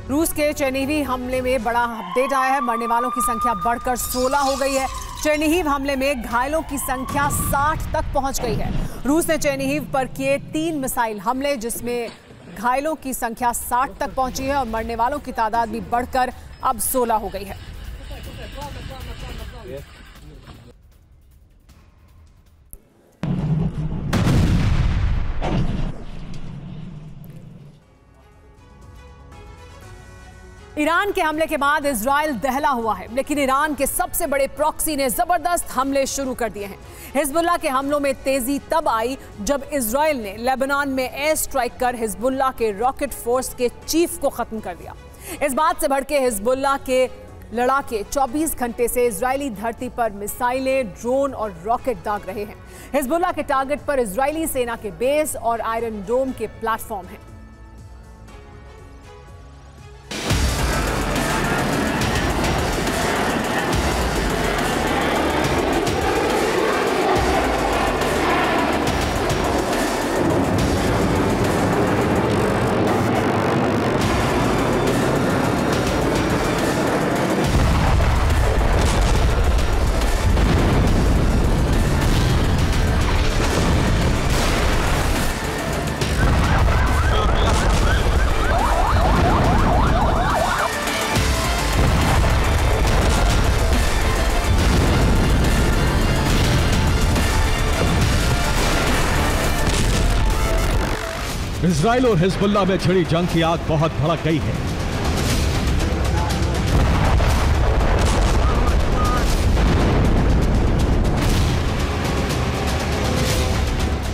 रूस के चेरनीहिव हमले में बड़ा अपडेट आया है। मरने वालों की संख्या बढ़कर 16 हो गई है। चेरनीहिव हमले में घायलों की संख्या 60 तक पहुंच गई है। रूस ने चेरनीहिव पर किए 3 मिसाइल हमले, जिसमें घायलों की संख्या 60 तक पहुंची है और मरने वालों की तादाद भी बढ़कर अब 16 हो गई है। ईरान के हमले के बाद इजराइल दहला हुआ है, लेकिन ईरान के सबसे बड़े प्रॉक्सी ने जबरदस्त हमले शुरू कर दिए हैं। हिजबुल्लाह के हमलों में तेजी तब आई जब इजराइल ने लेबनान में एयर स्ट्राइक कर हिजबुल्लाह के रॉकेट फोर्स के चीफ को खत्म कर दिया। इस बात से भड़के हिजबुल्लाह के लड़ाके 24 घंटे से इजरायली धरती पर मिसाइलें, ड्रोन और रॉकेट दाग रहे हैं। हिजबुल्लाह के टारगेट पर इजरायली सेना के बेस और आयरन डोम के प्लेटफॉर्म हैं। इजराइल और हिजबुल्लाह में छिड़ी जंग की आग बहुत भड़क गई है।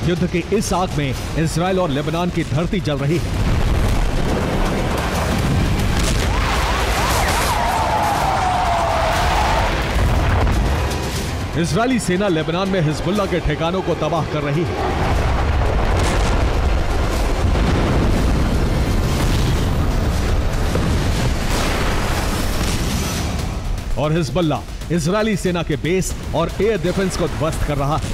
युद्ध की इस आग में इजराइल और लेबनान की धरती जल रही है। इजरायली सेना लेबनान में हिजबुल्लाह के ठिकानों को तबाह कर रही है। और हिजबुल्लाह इजरायली सेना के बेस और एयर डिफेंस को ध्वस्त कर रहा है।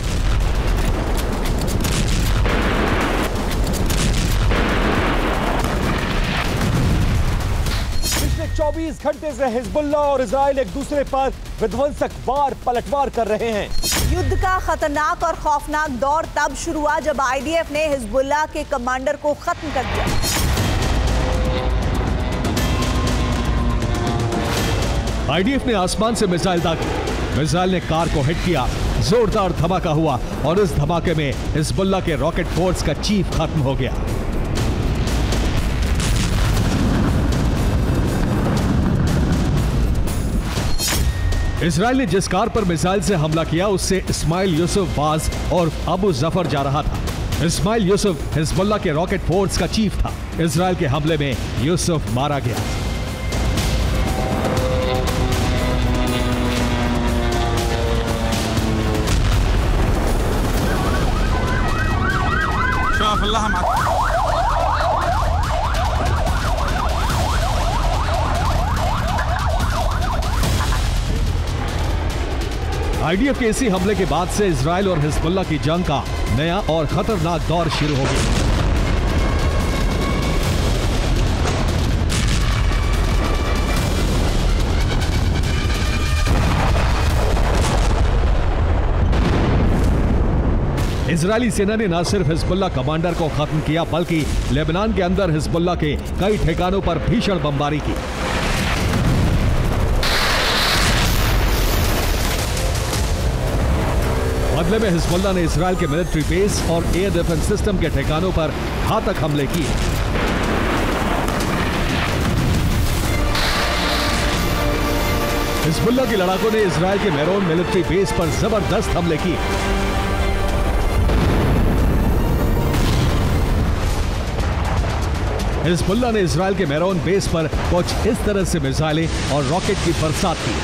पिछले 24 घंटे से हिजबुल्लाह और इजराइल एक दूसरे पर विध्वंसक वार पलटवार कर रहे हैं। युद्ध का खतरनाक और खौफनाक दौर तब शुरू हुआ जब आईडीएफ ने हिजबुल्लाह के कमांडर को खत्म कर दिया। आईडीएफ ने आसमान से मिसाइल दागी। मिसाइल ने कार को हिट किया, जोरदार धमाका हुआ और इस धमाके में हिजबुल्लाह के रॉकेट फोर्स का चीफ खत्म हो गया। इजराइल ने जिस कार पर मिसाइल से हमला किया उससे इस्माइल यूसुफ बाज और अबू जफर जा रहा था। इस्माइल यूसुफ हिजबुल्लाह के रॉकेट फोर्स का चीफ था। इजराइल के हमले में यूसुफ मारा गया। आईडीएफ के इसी हमले के बाद से इजराइल और हिजबुल्लाह की जंग का नया और खतरनाक दौर शुरू हो गया। इजरायली सेना ने न सिर्फ हिजबुल्लाह कमांडर को खत्म किया, बल्कि लेबनान के अंदर हिजबुल्लाह के कई ठिकानों पर भीषण बमबारी की। बदले में हिजबुल्लाह ने इजराइल के मिलिट्री बेस और एयर डिफेंस सिस्टम के ठिकानों पर घातक हमले किए। हिजबुल्लाह के लड़ाकों ने इजराइल के मेरोन मिलिट्री बेस पर जबरदस्त हमले किए। हिजबुल्लाह ने इजराइल के मेरोन बेस पर कुछ इस तरह से मिसाइलें और रॉकेट की बरसात की।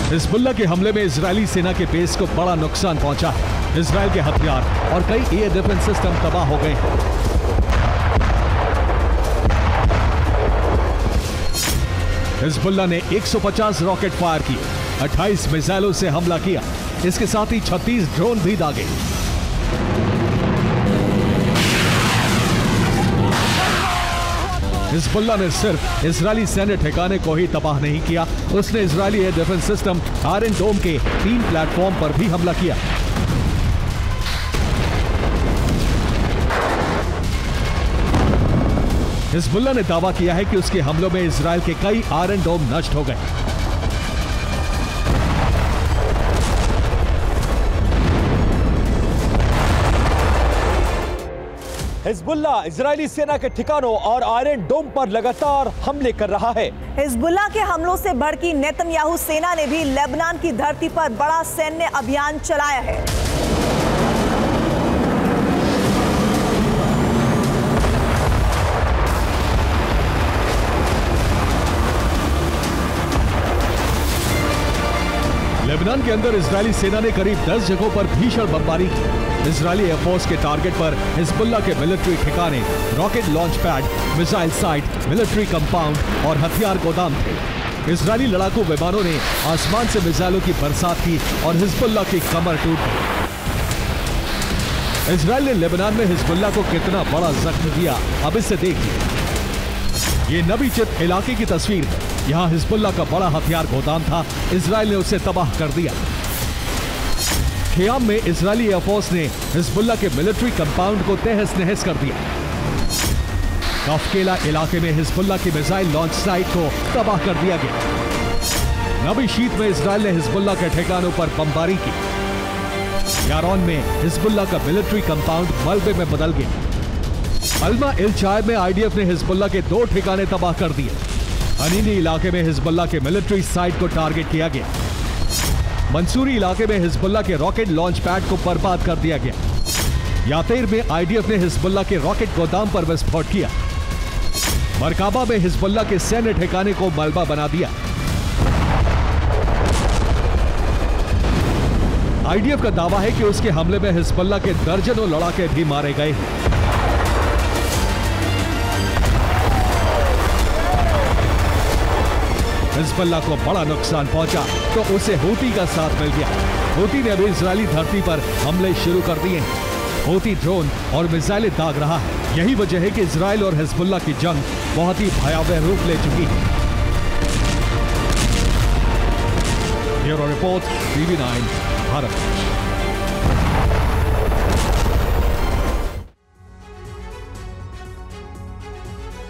हिजबुल्लाह के हमले में इजरायली सेना के बेस को बड़ा नुकसान पहुंचा है। इजराइल के हथियार और कई एयर डिफेंस सिस्टम तबाह हो गए हैं। हिजबुल्लाह ने 150 रॉकेट फायर किए, 28 मिसाइलों से हमला किया। इसके साथ ही 36 ड्रोन भी दागे। हिजबुल्लाह ने सिर्फ इजरायली सैन्य ठिकाने को ही तबाह नहीं किया, उसने Israeli air defence system Iron Dome के 3 प्लेटफॉर्म पर भी हमला किया। हिजबुल्लाह ने दावा किया है कि उसके हमलों में इजरायल के कई आयरन डोम नष्ट हो गए। हिजबुल्लाह इजरायली सेना के ठिकानों और आयरन डोम पर लगातार हमले कर रहा है। हिजबुल्लाह के हमलों से भड़की नेतन्याहू सेना ने भी लेबनान की धरती पर बड़ा सैन्य अभियान चलाया है। लेबनान के अंदर इजरायली सेना ने करीब 10 जगहों पर भीषण बमबारी की। इजरायली एयरफोर्स के टारगेट पर हिजबुल्लाह के मिलिट्री ठिकाने, rocket launch pad, missile site, military compound और हथियार गोदाम थे। इजरायली लड़ाकू विमानों ने आसमान से मिसाइलों की बरसात की और हिजबुल्लाह की कमर टूट गई। इजरायल ने लेबनान में हिजबुल्लाह को कितना बड़ा जख्म दिया, अब इसे देखिए। ये नबी चित इलाके की तस्वीर है। यहां हिजबुल्लाह का बड़ा हथियार गोदाम था, इजरायल ने उसे तबाह कर दिया। खियाम में इजरायली एयरफोर्स ने हिजबुल्लाह के मिलिट्री कंपाउंड को तहस नहस कर दिया। कफकेला इलाके में हिजबुल्लाह की मिसाइल लॉन्च साइट को तबाह कर दिया गया। नबी शीत में इजरायल ने हिजबुल्लाह के ठिकानों पर बमबारी की। यारोन में हिजबुल्लाह का मिलिट्री कंपाउंड मलबे में बदल गया। अल्मा इल चायब में आईडीएफ ने हिजबुल्लाह के 2 ठिकाने तबाह कर दिए। अनीनी इलाके में हिजबुल्लाह के मिलिट्री साइट को टारगेट किया गया। मंसूरी इलाके में हिजबुल्लाह के रॉकेट लॉन्च पैड को बर्बाद कर दिया गया। यातेर में आईडीएफ ने हिजबुल्लाह के रॉकेट गोदाम पर विस्फोट किया। मरकाबा में हिजबुल्लाह के सैन्य ठिकाने को मलबा बना दिया। आईडीएफ का दावा है कि उसके हमले में हिजबुल्लाह के दर्जनों लड़ाके भी मारे गए हैं। हिजबुल्लाह को बड़ा नुकसान पहुंचा तो उसे हूती का साथ मिल गया। हूती ने अभी इजरायली धरती पर हमले शुरू कर दिए हैं। हूती ड्रोन और मिसाइलें दाग रहा है। यही वजह है कि इजरायल और हिजबुल्लाह की जंग बहुत ही भयावह रूप ले चुकी है। Bureau report, TV9 Bharat.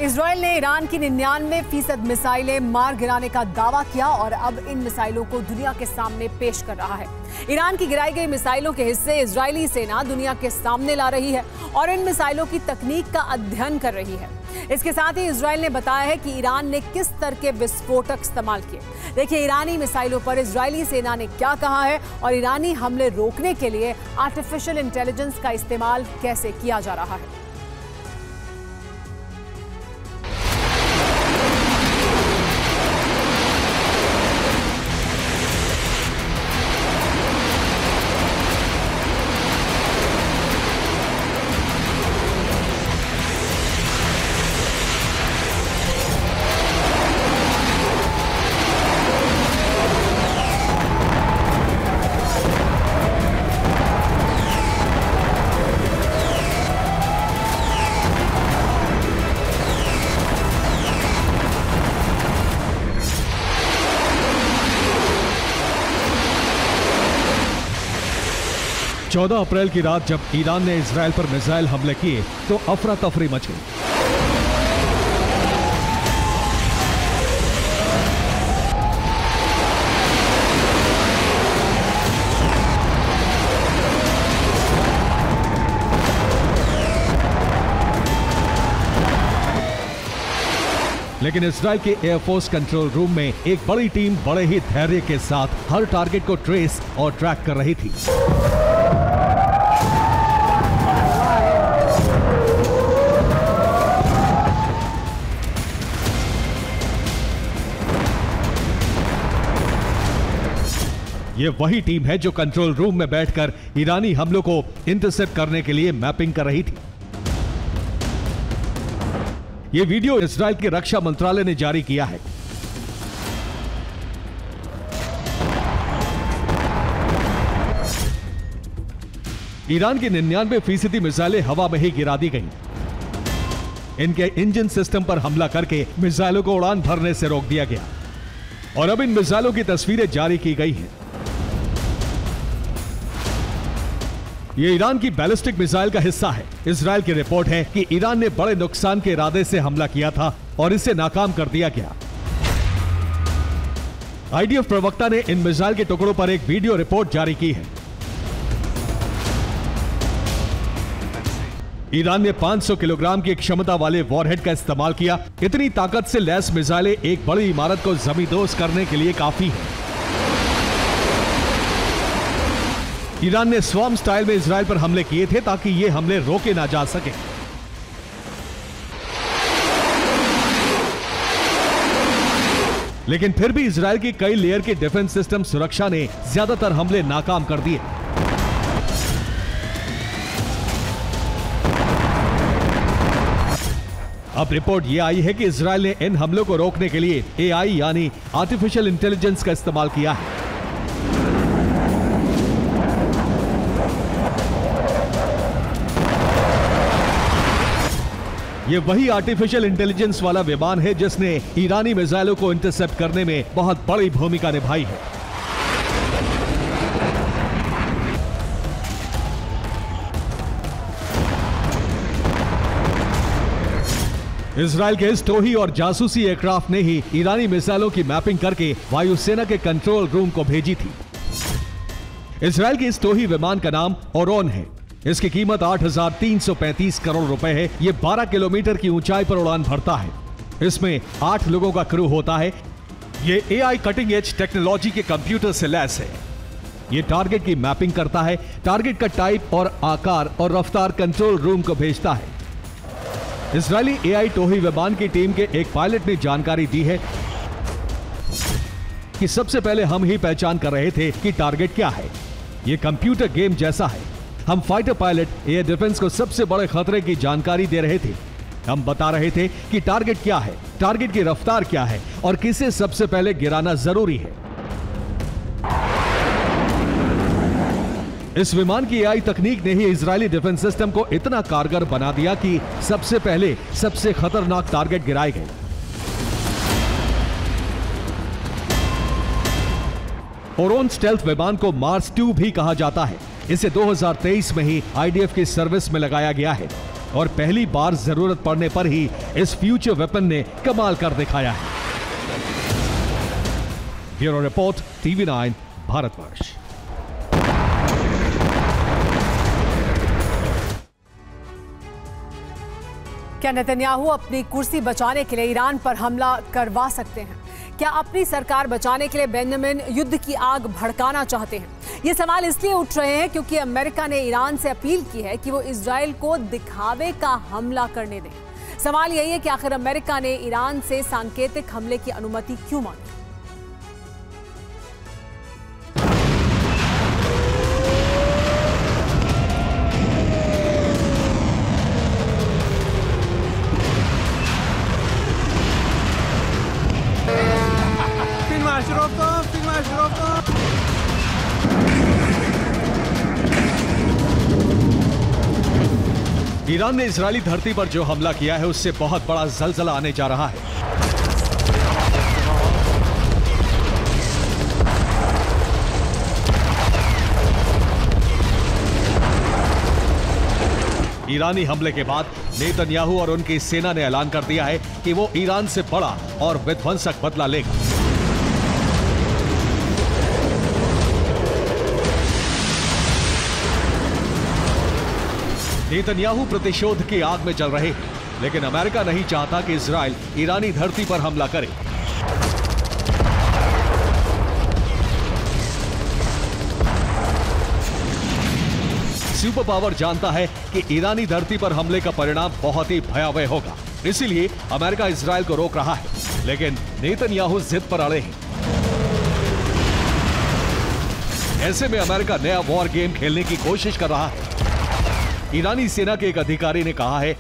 Israel ने ईरान की 99% मिसाइलें मार गिराने का दावा किया और अब इन मिसाइलों को दुनिया के सामने पेश कर रहा है। ईरान की गिराई गई मिसाइलों के हिस्से इजरायली सेना दुनिया के सामने ला रही है और इन मिसाइलों की तकनीक का अध्ययन कर रही है। इसके साथ ही इजरायल ने बताया है कि ईरान ने किस तरह के विस्फोटक इस्तेमाल किए। देखिए ईरानी मिसाइलों पर इजरायली सेना ने क्या कहा है और ईरानी हमले रोकने के लिए आर्टिफिशियल इंटेलिजेंस का इस्तेमाल कैसे किया जा रहा है। चौदह अप्रैल की रात जब ईरान ने इजरायल पर मिसाइल हमले किए तो अफरा तफरी मच गई। लेकिन इजरायल के एयरफोर्स कंट्रोल रूम में एक बड़ी टीम बड़े ही धैर्य के साथ हर टारगेट को ट्रेस और ट्रैक कर रही थी। ये वही टीम है जो कंट्रोल रूम में बैठकर ईरानी हमलों को इंटरसेप्ट करने के लिए मैपिंग कर रही थी। ये वीडियो इजरायल के रक्षा मंत्रालय ने जारी किया है। ईरान की 99% मिसाइलें हवा में ही गिरा दी गईं। इनके इंजन सिस्टम पर हमला करके मिसाइलों को उड़ान भरने से रोक दिया गया और अब इन मिसाइलों की तस्वीरें जारी की गई हैं। ये ईरान की बैलिस्टिक मिसाइल का हिस्सा है। इजरायल की रिपोर्ट है कि ईरान ने बड़े नुकसान के इरादे से हमला किया था और इसे नाकाम कर दिया गया। आईडीएफ प्रवक्ता ने इन मिसाइल के टुकड़ों पर एक वीडियो रिपोर्ट जारी की है। ईरान ने 500 किलोग्राम की क्षमता वाले वॉरहेड का इस्तेमाल किया। इतनी ताकत से लैस मिसाइलें एक बड़ी इमारत को जमींदोज करने के लिए काफी है। ईरान ने स्वॉर्म स्टाइल में इजरायल पर हमले किए थे ताकि ये हमले रोके ना जा सके। लेकिन फिर भी इजरायल की कई लेयर की डिफेंस सिस्टम सुरक्षा ने ज्यादातर हमले नाकाम कर दिए। अब रिपोर्ट यह आई है कि इजरायल ने इन हमलों को रोकने के लिए एआई यानी आर्टिफिशियल इंटेलिजेंस का इस्तेमाल किया है। यह वही आर्टिफिशियल इंटेलिजेंस वाला विमान है जिसने ईरानी मिसाइलों को इंटरसेप्ट करने में बहुत बड़ी भूमिका निभाई है। इजरायल के इस टोही और जासूसी एयरक्राफ्ट ने ही ईरानी मिसाइलों की मैपिंग करके वायुसेना के कंट्रोल रूम को भेजी थी। इजरायल के इस टोही विमान का नाम ओरोन है। इसकी कीमत 8,335 करोड़ रुपए है। यह 12 किलोमीटर की ऊंचाई पर उड़ान भरता है। इसमें 8 लोगों का क्रू होता है। यह एआई कटिंग एज टेक्नोलॉजी के कंप्यूटर से लैस है। यह टारगेट की मैपिंग करता है, टारगेट का टाइप और आकार और रफ्तार कंट्रोल रूम को भेजता है। इजरायली एआई टोही विमान की टीम के एक पायलट ने जानकारी दी है कि सबसे पहले हम ही पहचान कर रहे थे कि टारगेट क्या है। यह कंप्यूटर गेम जैसा है। हम फाइटर पायलट एयर डिफेंस को सबसे बड़े खतरे की जानकारी दे रहे थे। हम बता रहे थे कि टारगेट क्या है, टारगेट की रफ्तार क्या है और किसे सबसे पहले गिराना जरूरी है। इस विमान की एआई तकनीक ने ही इजरायली डिफेंस सिस्टम को इतना कारगर बना दिया कि सबसे पहले सबसे खतरनाक टारगेट गिराए गए। ओरोन स्टेल्थ विमान को मार्स 2 भी कहा जाता है। इसे 2023 में ही आईडीएफ की सर्विस में लगाया गया है और पहली बार जरूरत पड़ने पर ही इस फ्यूचर वेपन ने कमाल कर दिखाया है। Bureau report, TV9 Bharatvarsh. क्या नेतन्याहू अपनी कुर्सी बचाने के लिए ईरान पर हमला करवा सकते हैं? क्या अपनी सरकार बचाने के लिए बेंजामिन युद्ध की आग भड़काना चाहते हैं? ये सवाल इसलिए उठ रहे हैं क्योंकि अमेरिका ने ईरान से अपील की है कि वो इजराइल को दिखावे का हमला करने दें। सवाल यही है कि आखिर अमेरिका ने ईरान से सांकेतिक हमले की अनुमति क्यों मांगी? ईरान ने इजरायली धरती पर जो हमला किया है उससे बहुत बड़ा जलजला आने जा रहा है। ईरानी हमले के बाद नेतन्याहू और उनकी सेना ने ऐलान कर दिया है कि वो ईरान से बड़ा और विध्वंसक बदला लेगा। नेतन्याहू प्रतिशोध की आग में जल रहे हैं, लेकिन अमेरिका नहीं चाहता कि इजराइल ईरानी धरती पर हमला करे। सुपर पावर जानता है कि ईरानी धरती पर हमले का परिणाम बहुत ही भयावह होगा, इसीलिए अमेरिका इजराइल को रोक रहा है। लेकिन नेतन्याहू जिद पर अड़े हैं। ऐसे में अमेरिका नया वॉर गेम खेलने की कोशिश कर रहा है। ईरानी सेना के एक अधिकारी ने कहा है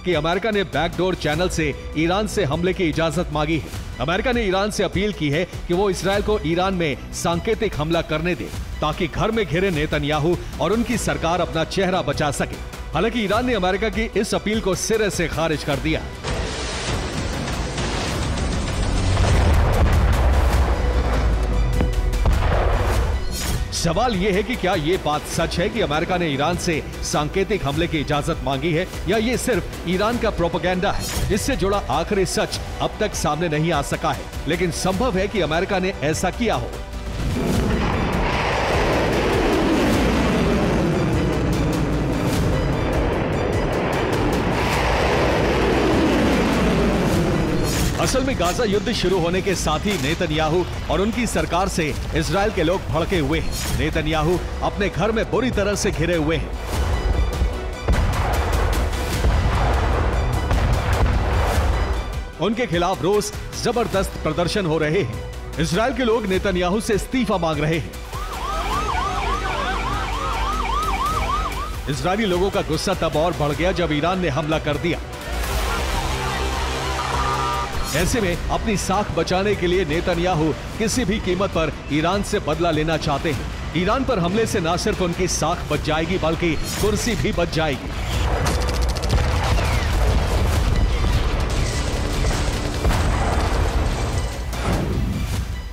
कि अमेरिका ने बैकडोर चैनल से ईरान से हमले की इजाजत मांगी है। अमेरिका ने ईरान से अपील की है कि वो इजरायल को ईरान में सांकेतिक हमला करने दे ताकि घर में घिरे नेतन्याहू और उनकी सरकार अपना चेहरा बचा सके। हालांकि ईरान ने अमेरिका की इस अपील को सिरे से खारिज कर दिया। सवाल यह है कि क्या यह बात सच है कि अमेरिका ने ईरान से सांकेतिक हमले की इजाजत मांगी है या ये सिर्फ ईरान का प्रोपेगेंडा है। इससे जुड़ा आखिरी सच अब तक सामने नहीं आ सका है, लेकिन संभव है कि अमेरिका ने ऐसा किया हो। असल में गाजा युद्ध शुरू होने के साथ ही नेतन्याहू और उनकी सरकार से इजरायल के लोग भड़के हुए हैं। नेतन्याहू अपने घर में बुरी तरह से घिरे हुए हैं। उनके खिलाफ रोज जबरदस्त प्रदर्शन हो रहे हैं। इजरायल के लोग नेतन्याहू से इस्तीफा मांग रहे हैं। इजरायली लोगों का गुस्सा तब और बढ़ गया जब ईरान ने हमला कर दिया। ऐसे में अपनी साख बचाने के लिए नेतन्याहू किसी भी कीमत पर ईरान से बदला लेना चाहते हैं। ईरान पर हमले से न सिर्फ उनकी साख बच जाएगी बल्कि कुर्सी भी बच जाएगी।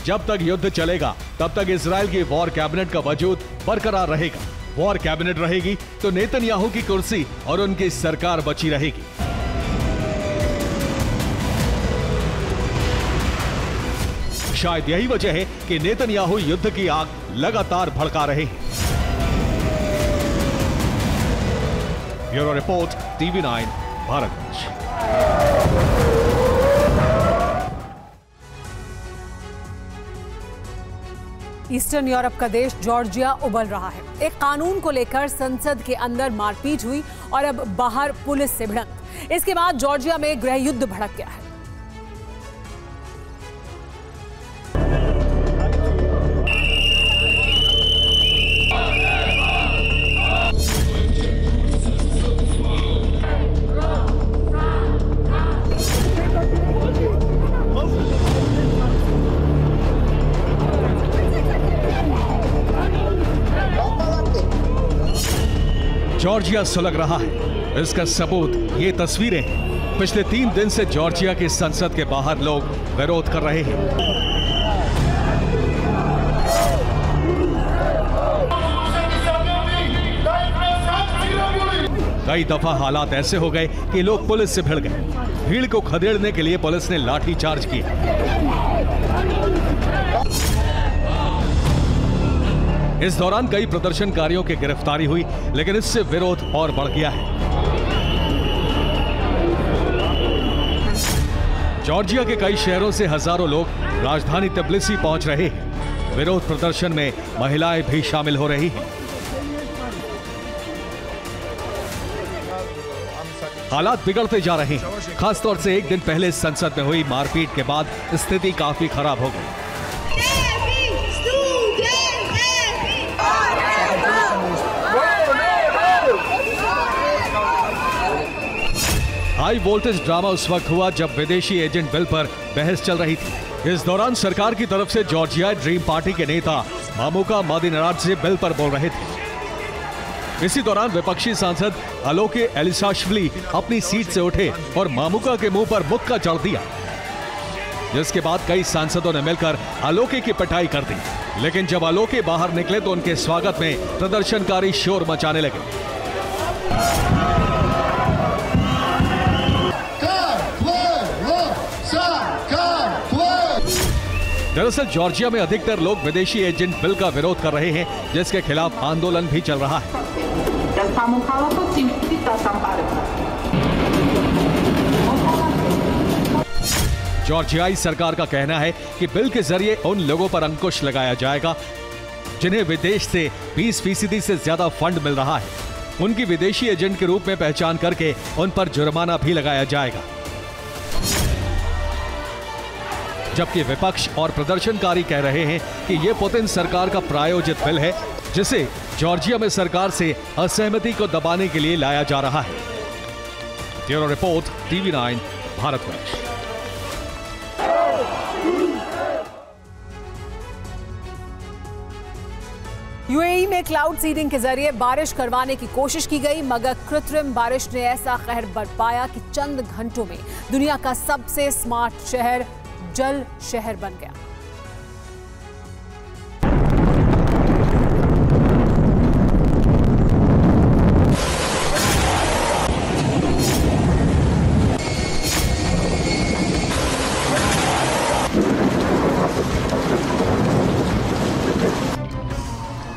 जब तक युद्ध चलेगा तब तक इजरायल की वॉर कैबिनेट का वजूद बरकरार रहेगा। वॉर कैबिनेट रहेगी तो नेतन्याहू की कुर्सी और उनकी सरकार बची रहेगी। शायद यही वजह है कि नेतन्याहू युद्ध की आग लगातार भड़का रहे हैं। Bureau report, TV9 Bharatvarsh. Eastern Europe का देश जॉर्जिया उबल रहा है। एक कानून को लेकर संसद के अंदर मारपीट हुई और अब बाहर पुलिस से भिड़ंत। इसके बाद जॉर्जिया में गृह युद्ध भड़क गया है। जॉर्जिया सुलग रहा है। इसका सबूत ये तस्वीरें हैं। पिछले 3 दिन से जॉर्जिया की संसद के बाहर लोग विरोध कर रहे हैं। कई दफा हालात ऐसे हो गए कि लोग पुलिस से भिड़ गए। भीड़ को खदेड़ने के लिए पुलिस ने लाठीचार्ज किया। इस दौरान कई प्रदर्शनकारियों की गिरफ्तारी हुई, लेकिन इससे विरोध और बढ़ गया है। जॉर्जिया के कई शहरों से हजारों लोग राजधानी तिब्लिसी पहुंच रहे हैं। विरोध प्रदर्शन में महिलाएं भी शामिल हो रही हैं। हालात बिगड़ते जा रहे हैं। खासतौर से एक दिन पहले संसद में हुई मारपीट के बाद स्थिति काफी खराब हो गई। हाई वोल्टेज ड्रामा उस वक्त हुआ जब विदेशी एजेंट बिल पर बहस चल रही थी। इस दौरान सरकार की तरफ से जॉर्जिया ड्रीम पार्टी के नेता मामुका मादिनाराडजे बिल पर बोल रहे थे। इसी दौरान विपक्षी सांसद अलोके एलिसाशविली अपनी सीट से उठे और मामुका के मुंह पर मुक्का जड़ दिया, जिसके बाद कई सांसदों ने मिलकर अलोके की पिटाई कर दी। लेकिन जब अलोके बाहर निकले तो उनके स्वागत में प्रदर्शनकारी शोर मचाने लगे। दरअसल जॉर्जिया में अधिकतर लोग विदेशी एजेंट बिल का विरोध कर रहे हैं, जिसके खिलाफ आंदोलन भी चल रहा है। जॉर्जियाई सरकार का कहना है कि बिल के जरिए उन लोगों पर अंकुश लगाया जाएगा जिन्हें विदेश से 20% से ज्यादा फंड मिल रहा है। उनकी विदेशी एजेंट के रूप में पहचान करके उन पर जुर्माना भी लगाया जाएगा। जबकि विपक्ष और प्रदर्शनकारी कह रहे हैं कि यह पुतिन सरकार का प्रायोजित बिल है, जिसे जॉर्जिया में सरकार से असहमति को दबाने के लिए लाया जा रहा है। Bureau report, TV9 Bharatvarsh. UAE में क्लाउड सीडिंग के जरिए बारिश करवाने की कोशिश की गई, मगर कृत्रिम बारिश ने ऐसा कहर बरपाया कि चंद घंटों में दुनिया का सबसे स्मार्ट शहर जल शहर बन गया।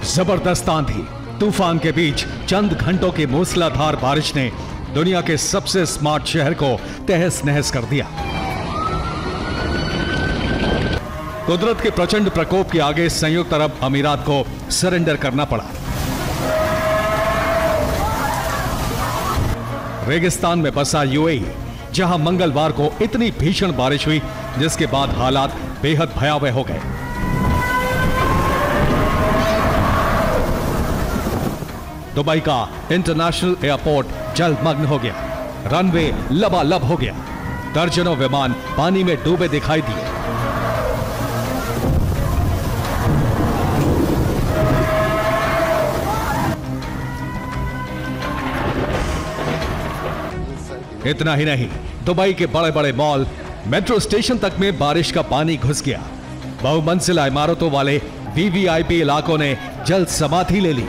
जबरदस्त आंधी तूफान के बीच चंद घंटों की मूसलाधार बारिश ने दुनिया के सबसे स्मार्ट शहर को तहस नहस कर दिया। कुदरत के प्रचंड प्रकोप के आगे संयुक्त अरब अमीरात को सरेंडर करना पड़ा। रेगिस्तान में बसा यूएई, जहां मंगलवार को इतनी भीषण बारिश हुई जिसके बाद हालात बेहद भयावह हो गए। दुबई का इंटरनेशनल एयरपोर्ट जलमग्न हो गया, रनवे लबालब हो गया, दर्जनों विमान पानी में डूबे दिखाई दिए। इतना ही नहीं, दुबई के बड़े बड़े मॉल, मेट्रो स्टेशन तक में बारिश का पानी घुस गया। बहुमंजिला इमारतों वाले वीवीआईपी इलाकों ने जल समाधि ले ली।